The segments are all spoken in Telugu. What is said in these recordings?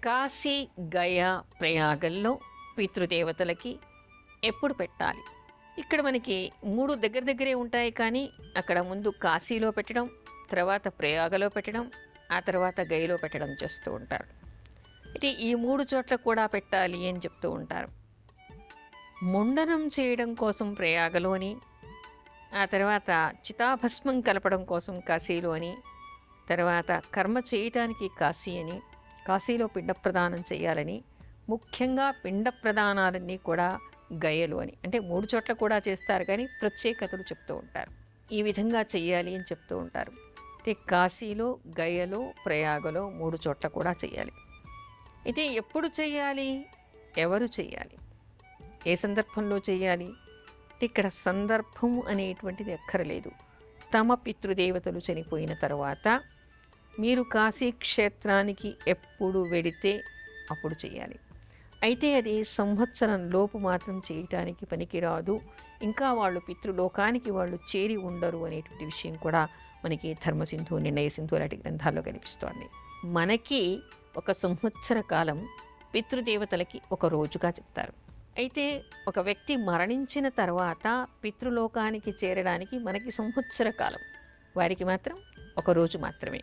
కాశీ, గయా, ప్రయాగల్లో పితృదేవతలకి ఎప్పుడు పెట్టాలి? ఇక్కడ మనకి 3 దగ్గర దగ్గరే ఉంటాయి కానీ, అక్కడ ముందు కాశీలో పెట్టడం, తర్వాత ప్రయాగలో పెట్టడం, ఆ తర్వాత గయలో పెట్టడం చేస్తూ ఉంటారు. అయితే ఈ 3 చోట్ల కూడా పెట్టాలి అని చెప్తూ ఉంటారు. ముండనం చేయడం కోసం ప్రయాగలో అని, ఆ తర్వాత చితాభస్మం కలపడం కోసం కాశీలో అని, తర్వాత కర్మ చేయటానికి కాశీ అని, కాశీలో పిండ ప్రదానం చేయాలని, ముఖ్యంగా పిండ ప్రదానాలన్నీ కూడా గయలు అని, అంటే 3 చోట్ల కూడా చేస్తారు కానీ ప్రత్యేకతలు చెప్తూ ఉంటారు. ఈ విధంగా చెయ్యాలి అని చెప్తూ ఉంటారు. అంటే కాశీలో, గయలో, ప్రయాగలో 3 చోట్ల కూడా చేయాలి. అయితే ఎప్పుడు చేయాలి? ఎవరు చేయాలి? ఏ సందర్భంలో చేయాలి? ఇక్కడ సందర్భం అనేటువంటిది ఎక్కరలేదు. తమ పితృదేవతలు చనిపోయిన తర్వాత మీరు కాశీ క్షేత్రానికి ఎప్పుడు వెడితే అప్పుడు చేయాలి. అయితే అది సంవత్సరం లోపు మాత్రం చేయటానికి పనికిరాదు. ఇంకా వాళ్ళు పితృలోకానికి వాళ్ళు చేరి ఉండరు అనేటువంటి విషయం కూడా మనకి ధర్మసింధు, నిర్ణయ సింధు లాంటి గ్రంథాల్లో కనిపిస్తోంది. మనకి ఒక సంవత్సర కాలం పితృదేవతలకి ఒక రోజుగా చెప్తారు. అయితే ఒక వ్యక్తి మరణించిన తర్వాత పితృలోకానికి చేరడానికి మనకి సంవత్సర కాలం, వారికి మాత్రం ఒక రోజు మాత్రమే.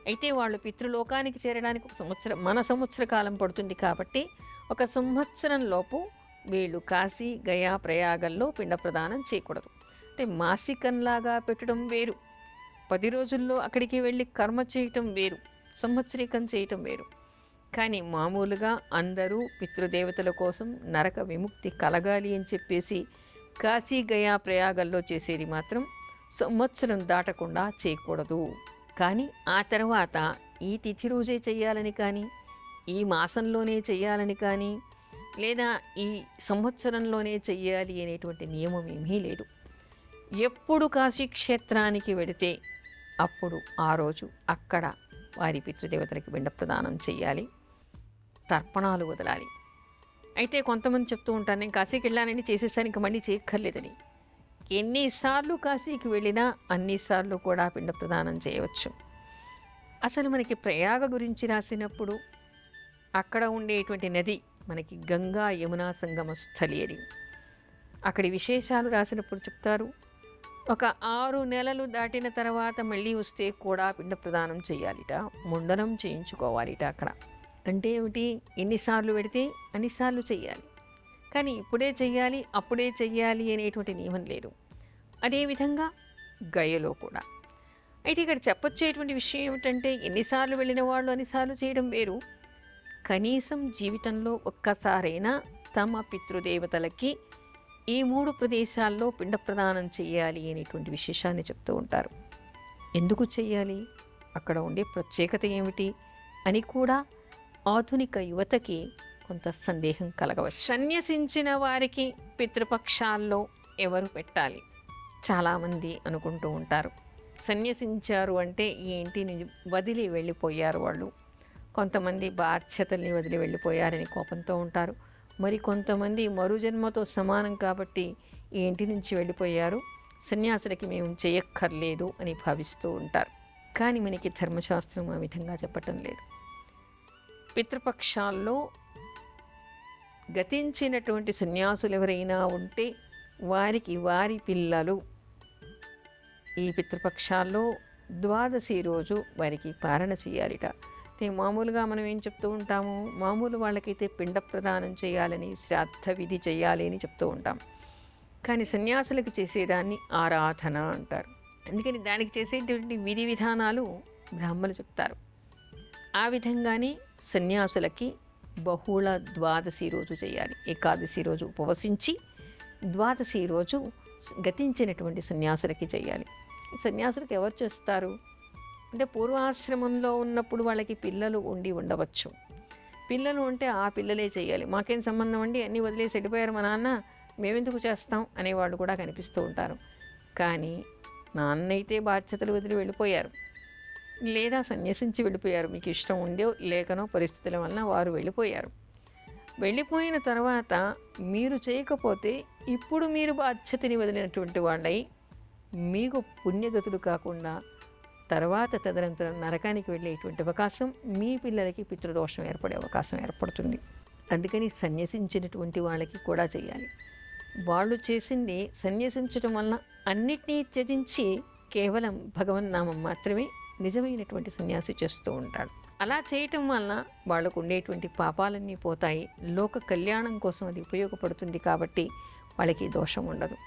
అయితే వాళ్ళు పితృలోకానికి చేరడానికి ఒక సంవత్సరం, మన సంవత్సర కాలం పడుతుంది కాబట్టి ఒక సంవత్సరం లోపు వీళ్ళు కాశీ, గయా, ప్రయాగల్లో పిండ ప్రదానం చేయకూడదు. అంటే మాసికంలాగా పెట్టడం వేరు, 10 రోజుల్లో అక్కడికి వెళ్ళి కర్మ చేయటం వేరు, సంవత్సరీకం చేయటం వేరు. కానీ మామూలుగా అందరూ పితృదేవతల కోసం నరక విముక్తి కలగాలి అని చెప్పేసి కాశీ, గయా, ప్రయాగల్లో చేసేది మాత్రం సంవత్సరం దాటకుండా చేయకూడదు. కానీ ఆ తర్వాత ఈ తిథి రోజే చెయ్యాలని కానీ, ఈ మాసంలోనే చెయ్యాలని కానీ, లేదా ఈ సంవత్సరంలోనే చెయ్యాలి అనేటువంటి నియమం ఏమీ లేదు. ఎప్పుడు కాశీ క్షేత్రానికి వెడితే అప్పుడు ఆ రోజు అక్కడ వారి పితృదేవతలకి పిండ ప్రదానం చెయ్యాలి, తర్పణాలు వదలాలి. అయితే కొంతమంది చెప్తూ ఉంటాను, నేను కాశీకి వెళ్ళానని చేసేసాను, ఇంక మళ్ళీ చేయక్కర్లేదని. ఎన్నిసార్లు కాశీకి వెళ్ళినా అన్నిసార్లు కూడా పిండ ప్రదానం చేయవచ్చు. అసలు మనకి ప్రయాగ గురించి రాసినప్పుడు అక్కడ ఉండేటువంటి నది మనకి గంగా యమునా సంగమ స్థలి అని, అక్కడి విశేషాలు రాసినప్పుడు చెప్తారు. ఒక 6 నెలలు దాటిన తర్వాత మళ్ళీ వస్తే కూడా పిండ ప్రదానం చేయాలిట, ముండనం చేయించుకోవాలిట అక్కడ. అంటే ఏమిటి? ఎన్నిసార్లు పెడితే అన్నిసార్లు చెయ్యాలి, కానీ ఇప్పుడే చెయ్యాలి, అప్పుడే చెయ్యాలి అనేటువంటి నియమం లేదు. అదేవిధంగా గయలో కూడా. అయితే ఇక్కడ చెప్పొచ్చేటువంటి విషయం ఏమిటంటే, ఎన్నిసార్లు వెళ్ళిన వాళ్ళు అన్నిసార్లు చేయడం వేరు, కనీసం జీవితంలో ఒక్కసారైనా తమ పితృదేవతలకి ఈ 3 ప్రదేశాల్లో పిండ ప్రదానం చేయాలి అనేటువంటి విశేషాన్ని చెప్తూ ఉంటారు. ఎందుకు చెయ్యాలి, అక్కడ ఉండే ప్రత్యేకత ఏమిటి అని కూడా ఆధునిక యువతకి కొంత సందేహం కలగవచ్చు. సన్యసించిన వారికి పితృపక్షాల్లో ఎవరు పెట్టాలి? చాలామంది అనుకుంటూ ఉంటారు, సన్యసించారు అంటే ఈ ఇంటిని వదిలి వెళ్ళిపోయారు వాళ్ళు. కొంతమంది బాధ్యతల్ని వదిలి వెళ్ళిపోయారని కోపంతో ఉంటారు. మరి కొంతమంది మరుజన్మతో సమానం కాబట్టి ఈ ఇంటి నుంచి వెళ్ళిపోయారు, సన్యాసులకి మేము చేయక్కర్లేదు అని భావిస్తూ ఉంటారు. కానీ మనకి ధర్మశాస్త్రం ఆ విధంగా చెప్పటం లేదు. పితృపక్షాల్లో గతించినటువంటి సన్యాసులు ఎవరైనా ఉంటే వారికి వారి పిల్లలు ఈ పితృపక్షాల్లో ద్వాదశి రోజు వారికి పారణ చేయాలిట. మామూలుగా మనం ఏం చెప్తూ ఉంటాము, మామూలు వాళ్ళకైతే పిండ ప్రదానం చేయాలని, శ్రాద్ధ విధి చేయాలి అని చెప్తూ ఉంటాం. కానీ సన్యాసులకు చేసేదాన్ని ఆరాధన అంటారు. అందుకని దానికి చేసేటువంటి విధి విధానాలు బ్రాహ్మణులు చెప్తారు. ఆ విధంగానే సన్యాసులకి బహుళ ద్వాదశి రోజు చేయాలి. ఏకాదశి రోజు ఉపవసించి ద్వాదశి రోజు గతించినటువంటి సన్యాసులకి చేయాలి. సన్యాసులకు ఎవరు చేస్తారు అంటే, పూర్వాశ్రమంలో ఉన్నప్పుడు వాళ్ళకి పిల్లలు ఉండవచ్చు. పిల్లలు ఉంటే ఆ పిల్లలే చేయాలి. మాకేం సంబంధం అండి, అన్నీ వదిలేసి వెళ్ళిపోయారు మా నాన్న, మేమెందుకు చేస్తాం అనేవాళ్ళు కూడా కనిపిస్తూ ఉంటారు. కానీ నాన్న అయితే బాధ్యతలు వదిలి వెళ్ళిపోయారు, లేదా సన్యసించి వెళ్ళిపోయారు, మీకు ఇష్టం ఉందో లేకనో పరిస్థితుల వలన వారు వెళ్ళిపోయారు. వెళ్ళిపోయిన తర్వాత మీరు చేయకపోతే ఇప్పుడు మీరు బాధ్యతని వదిలినటువంటి వాళ్ళై మీకు పుణ్యగతులు కాకుండా తర్వాత తదనంతరం నరకానికి వెళ్ళేటువంటి అవకాశం, మీ పిల్లలకి పితృదోషం ఏర్పడే అవకాశం ఏర్పడుతుంది. అందుకని సన్యసించినటువంటి వాళ్ళకి కూడా చేయాలి. వాళ్ళు చేసింది సన్యసించడం వలన అన్నిటినీ త్యజించి కేవలం భగవన్నామం మాత్రమే నిజమైనటువంటి సన్యాసి చేస్తూ ఉంటాడు. అలా చేయటం వలన వాళ్ళకు ఉండేటువంటి పాపాలన్నీ పోతాయి. లోక కళ్యాణం కోసం అది ఉపయోగపడుతుంది కాబట్టి వాళ్ళకి దోషం ఉండదు.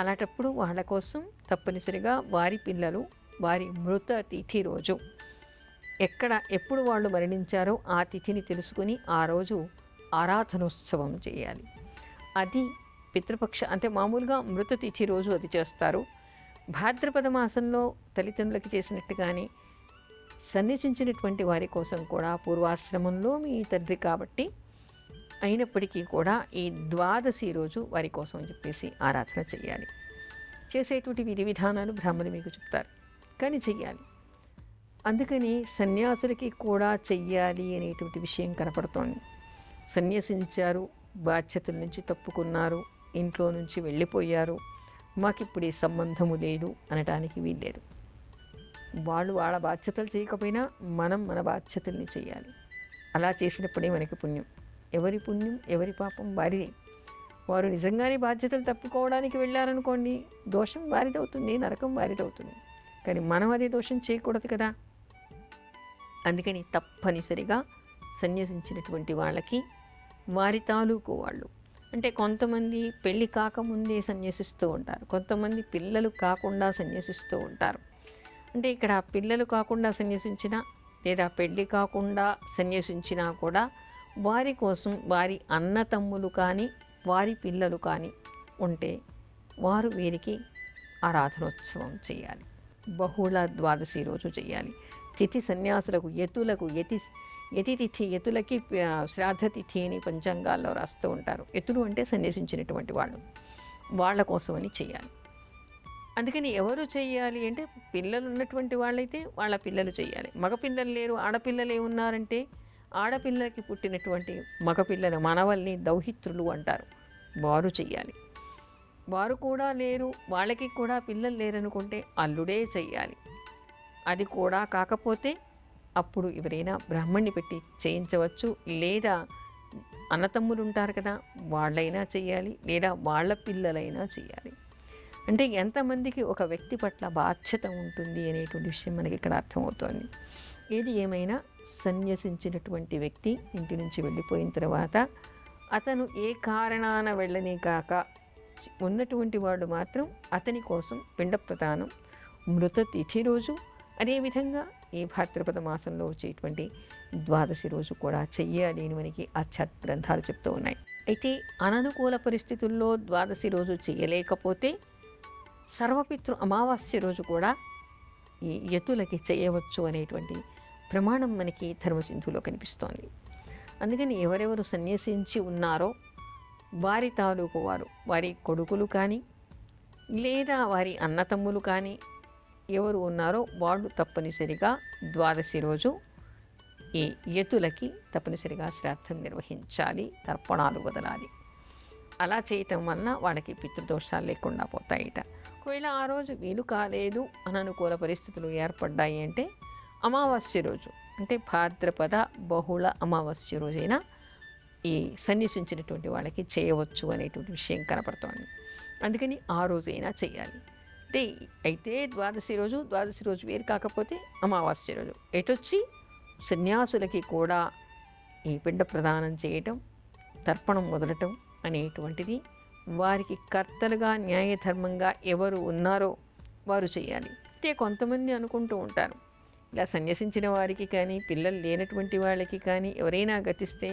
అలాంటప్పుడు వాళ్ళ కోసం తప్పనిసరిగా వారి పిల్లలు వారి మృత తిథి రోజు ఎప్పుడు వాళ్ళు మరణించారో ఆ తిథిని తెలుసుకుని ఆ రోజు ఆరాధనోత్సవం చేయాలి. అది పితృపక్ష అంటే మామూలుగా మృత తిథి రోజు అది చేస్తారు. భాద్రపద మాసంలో తల్లిదండ్రులకి చేసినట్టుగానే సన్యసించినటువంటి వారి కోసం కూడా పూర్వాశ్రమంలో మీ తండ్రి కాబట్టి అయినప్పటికీ కూడా ఈ ద్వాదశి రోజు వారి కోసం అని చెప్పేసి ఆరాధన చేయాలి. చేసేటువంటి విధి విధానాలు బ్రాహ్మణులు మీకు చెప్తారు, కానీ చెయ్యాలి. అందుకని సన్యాసులకి కూడా చెయ్యాలి అనేటువంటి విషయం కనపడుతోంది. సన్యసించారు, బాధ్యతల నుంచి తప్పుకున్నారు, ఇంట్లో నుంచి వెళ్ళిపోయారు, మాకిప్పుడు ఈ సంబంధము లేదు అనటానికి వీల్లేదు. వాళ్ళు వాళ్ళ బాధ్యతలు చేయకపోయినా మనం మన బాధ్యతల్ని చేయాలి. అలా చేసినప్పుడే మనకి పుణ్యం. ఎవరి పుణ్యం ఎవరి పాపం వారిదే. వారు నిజంగానే బాధ్యతలు తప్పుకోవడానికి వెళ్ళారనుకోండి, దోషం వారిదవుతుంది, నరకం వారిదవుతుంది. కానీ మనం అదే దోషం చేయకూడదు కదా. అందుకని తప్పనిసరిగా సన్యసించినటువంటి వాళ్ళకి వారి తాలూకు వాళ్ళు అంటే కొంతమంది పెళ్ళి కాకముందే సన్యసిస్తూ ఉంటారు, కొంతమంది పిల్లలు కాకుండా సన్యసిస్తూ ఉంటారు. అంటే ఇక్కడ పిల్లలు కాకుండా సన్యసించినా లేదా పెళ్ళి కాకుండా సన్యసించినా కూడా వారి కోసం వారి అన్న తమ్ములు కానీ వారి పిల్లలు కానీ ఉంటే వారు వీరికి ఆరాధనోత్సవం చేయాలి. బహుళ ద్వాదశి రోజు చేయాలి. తిథి సన్యాసులకు యతి తిథి యతులకి శ్రాద్ధ తిథి అని పంచాంగాల్లో రాస్తూ ఉంటారు. యతులు అంటే సన్యసించినటువంటి వాళ్ళు, వాళ్ళ కోసం అని చేయాలి. అందుకని ఎవరు చేయాలి అంటే పిల్లలు ఉన్నటువంటి వాళ్ళైతే వాళ్ళ పిల్లలు చేయాలి. మగపిల్లలు లేరు, ఆడపిల్లలే ఉన్నారంటే ఆడపిల్లలకి పుట్టినటువంటి మగపిల్లలు మనవల్ని దౌహిత్రులు అంటారు, వారు చెయ్యాలి. వారు కూడా లేరు, వాళ్ళకి కూడా పిల్లలు లేరనుకుంటే అల్లుడే చెయ్యాలి. అది కూడా కాకపోతే అప్పుడు ఎవరైనా బ్రాహ్మణ్ణి పెట్టి చేయించవచ్చు, లేదా అన్నతమ్ములు ఉంటారు కదా వాళ్ళైనా చెయ్యాలి, లేదా వాళ్ళ పిల్లలైనా చెయ్యాలి. అంటే ఎంతమందికి ఒక వ్యక్తి పట్ల బాధ్యత ఉంటుంది అనేటువంటి విషయం మనకి ఇక్కడ అర్థమవుతోంది. ఏది ఏమైనా సన్యసించినటువంటి వ్యక్తి ఇంటి నుంచి వెళ్ళిపోయిన తర్వాత అతను ఏ కారణాన వెళ్ళని కాక ఉన్నటువంటి వాడు మాత్రం అతని కోసం పిండ ప్రదానం మృత తిథి రోజు, అదేవిధంగా ఈ భాద్రపద మాసంలో వచ్చేటువంటి ద్వాదశి రోజు కూడా చెయ్యాలి అని మనకి ఆధ్యాత్మిక గ్రంథాలు చెప్తూ ఉన్నాయి. అయితే అననుకూల పరిస్థితుల్లో ద్వాదశి రోజు చేయలేకపోతే సర్వపితృ అమావాస్య రోజు కూడా ఈ యతులకి చేయవచ్చు అనేటువంటి ప్రమాణం మనకి ధర్మసింధులో కనిపిస్తోంది. అందుకని ఎవరెవరు సన్యసించి ఉన్నారో వారి తాలూకు వారు, వారి కొడుకులు కానీ లేదా వారి అన్నతమ్ములు కానీ ఎవరు ఉన్నారో వాళ్ళు తప్పనిసరిగా ద్వాదశి రోజు ఈ యతులకి తప్పనిసరిగా శ్రాద్ధం నిర్వహించాలి, తర్పణాలు వదలాలి. అలా చేయటం వలన వాళ్ళకి పితృదోషాలు లేకుండా పోతాయిట. ఒకవేళ ఆ రోజు వీలు కాలేదు, అననుకూల పరిస్థితులు ఏర్పడ్డాయి అంటే అమావాస్య రోజు అంటే భాద్రపద బహుళ అమావాస్య రోజైనా ఈ సన్యసించినటువంటి వాళ్ళకి చేయవచ్చు అనేటువంటి విషయం కనపడుతోంది. అందుకని ఆ రోజైనా చేయాలి. అయితే ద్వాదశి రోజు వేరు కాకపోతే అమావాస్య రోజు ఎటొచ్చి సన్యాసులకి కూడా ఈ పిండ ప్రదానం చేయటం, తర్పణం వదలటం అనేటువంటిది వారికి కర్తలుగా న్యాయధర్మంగా ఎవరు ఉన్నారో వారు చేయాలి. అయితే కొంతమంది అనుకుంటూ ఉంటారు, ఇలా సన్యసించిన వారికి కానీ పిల్లలు లేనటువంటి వాళ్ళకి కానీ ఎవరైనా గతిస్తే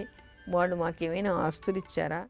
వాళ్ళు మాకేమైనా ఆస్తులు ఇచ్చారా,